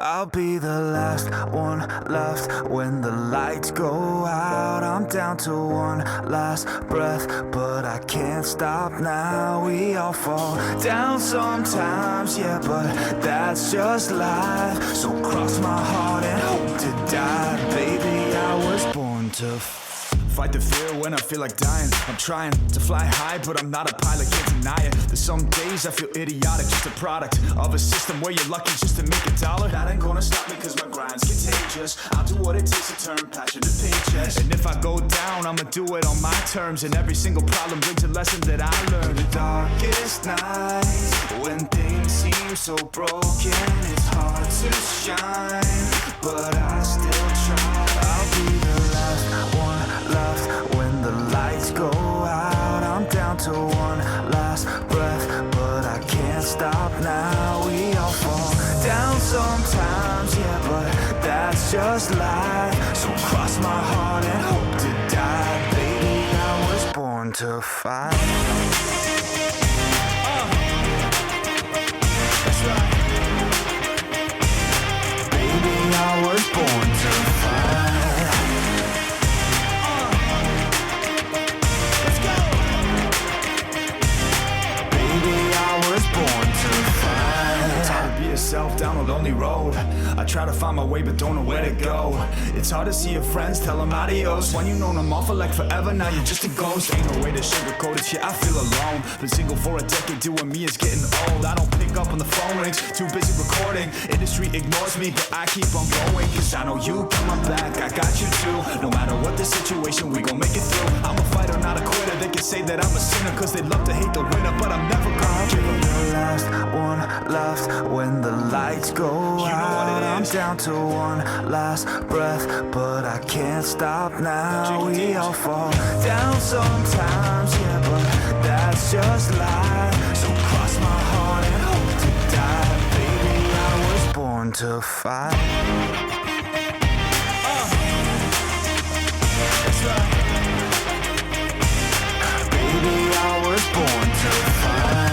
I'll be the last one left when the lights go out. I'm down to one last breath, but I can't stop now. We all fall down sometimes, yeah, but that's just life. So cross my heart and hope to die. Baby, I was born to fight the fear when I feel like dying. I'm trying to fly high, but I'm not a pilot, can't deny it. There's some days I feel idiotic, just a product of a system where you're lucky just to make $1. That ain't gonna stop me cause my grind's contagious. I'll do what it takes to turn passion to paychecks. And if I go down, I'ma do it on my terms. And every single problem brings a lesson that I learned. The darkest nights, when things seem so broken, it's hard to shine, but I still try. I'll be the last one left when the lights go out. I'm down to one last breath, but I can't stop now. We all fall down sometimes, yeah, but that's just life. So cross my heart and hope to die. Baby, I was born to fight. That's right. Baby, I was born to fight. Yourself down a lonely road. I try to find my way but don't know where to go. It's hard to see your friends, tell them adios. When you known them all for like forever, now you're just a ghost. Ain't no way to sugarcoat it, yeah, I feel alone. Been single for a decade, doing me is getting old. I don't pick up on the phone rings, too busy recording. Industry ignores me, but I keep on going. Cause I know you got my back, I got you too. No matter what the situation, we gon' make it through. I'm a fighter, not a quitter. They can say that I'm a sinner cause they love to hate the winner, but I'm never gonna give up. The last one left when the lights go out. I'm down to one last breath, but I can't stop now. We all fall down sometimes, yeah, but that's just life. So cross my heart and hope to die. Baby, I was born to fight. That's right. Baby, I was born to fight.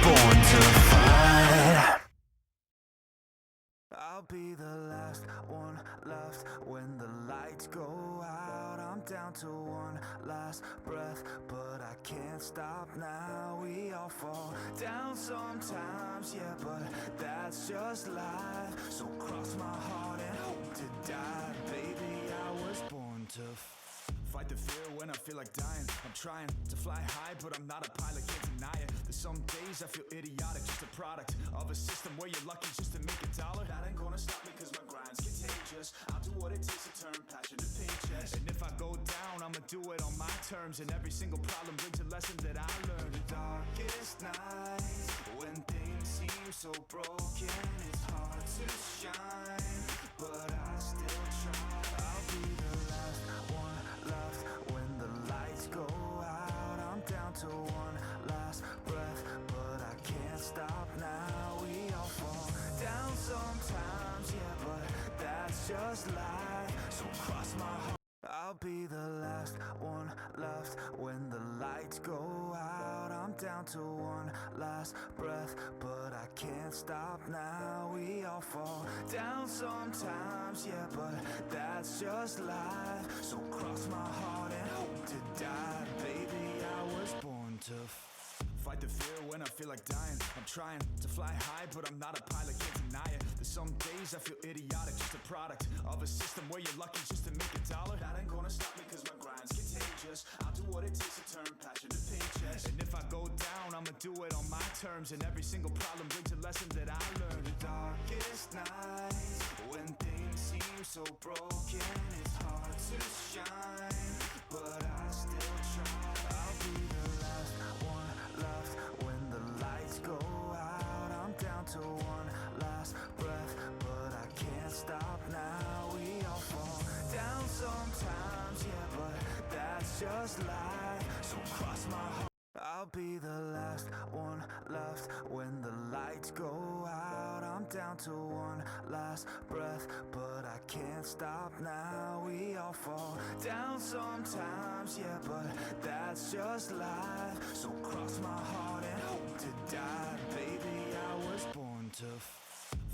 Born to fight. I'll be the last one left when the lights go out. I'm down to one last breath, but I can't stop now. We all fall down sometimes, yeah, but that's just life. So cross my heart and hope to die. Baby, I was born to fight the fear when I feel like dying. I'm trying to fly high, but I'm not a pilot, can't deny it. There's some days I feel idiotic, just a product of a system where you're lucky just to make $1. That ain't gonna stop me cause my grind's contagious. I'll do what it takes to turn passion to paychecks. And if I go down, I'ma do it on my terms. And every single problem brings a lesson that I learned. The darkest nights, when things seem so broken, it's hard to shine, but I still try. I'll be the last one left when the lights go out. I'm down to one last breath, but I can't stop now. We all fall down sometimes, yeah, but that's just life. So cross my heart. I'll be the last one left when the lights go out. I'm down to one last breath, but I can't stop now. We all fall down sometimes, yeah, but that's just life. So cross my heart and hope to die. Baby, I was born to fight the fear when I feel like dying. I'm trying to fly high, but I'm not a pilot, can't deny it. There's some days I feel idiotic, just a product of a system where you're lucky just to make $1. That ain't gonna stop me cause my grind's contagious. I'll do what it takes to turn passion to paychecks. And if I go down, I'ma do it on my terms. And every single problem brings a lesson that I learned. The darkest nights, when things seem so broken, it's hard to shine, but I still try. I'll be the last one left when the lights go out. I'm down to one last breath, but I can't stop now. We all fall down sometimes, yeah, but that's just life. So cross my heart. I'll be the last one left when the lights go out. I'm down to one last breath, but I can't stop now. We all fall down sometimes, yeah, but that's just life. So cross my heart and hope to die. Baby, I was born to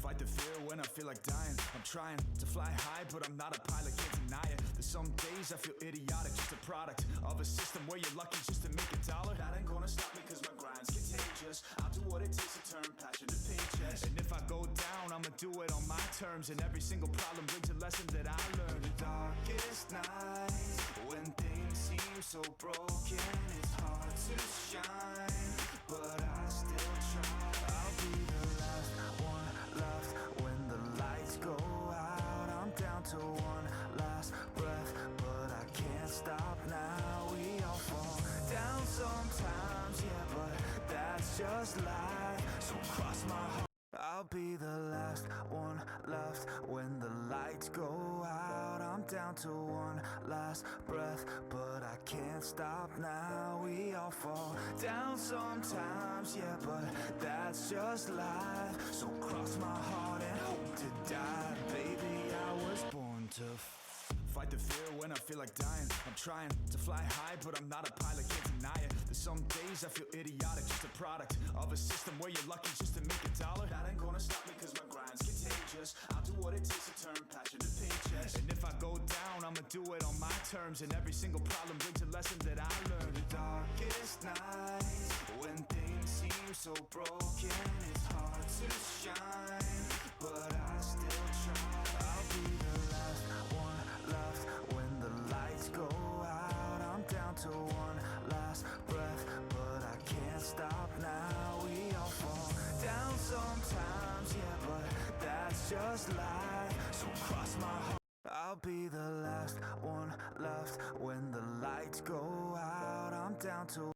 fight the fear when I feel like dying. I'm trying to fly high, but I'm not a pilot, can't deny it. There's some days I feel idiotic, just a product of a system where you're lucky just to make a dollar. That ain't gonna stop me cause my grind's contagious. I'll do what it takes to turn passion to paychecks. And if I go down, I'ma do it on my terms. And every single problem brings a lesson that I learned. The darkest nights, when things seem so broken, it's hard to shine, but I still try. I'll be the last one left when the lights go out. I'm down to one last breath, but I can't stop now. We all fall down sometimes, yeah, but that's just life. So cross my heart. I'll be the last one left when the lights go out. I'm down to one last breath, but I can't stop now. We all fall down sometimes, yeah, but that's just life. So cross my heart and hope to die. Baby, I was born to fight the fear when I feel like dying. I'm trying to fly high, but I'm not a pilot, can't deny it. There's some days I feel idiotic, just a product of a system where you're lucky just to make a dollar. That ain't gonna stop me cause my grind's contagious. I'll do what it takes to turn passion to paychecks. And if I go down, I'ma do it on my terms. And every single problem brings a lesson that I learned. The darkest nights, when things seem so broken, it's hard to shine, but I still try. I'll be the last one left when the lights go out. I'm down to one last breath, but I can't stop now. We all fall down sometimes, yeah, but that's just life. So cross my heart. I'll be the last one left when the lights go out. I'm down to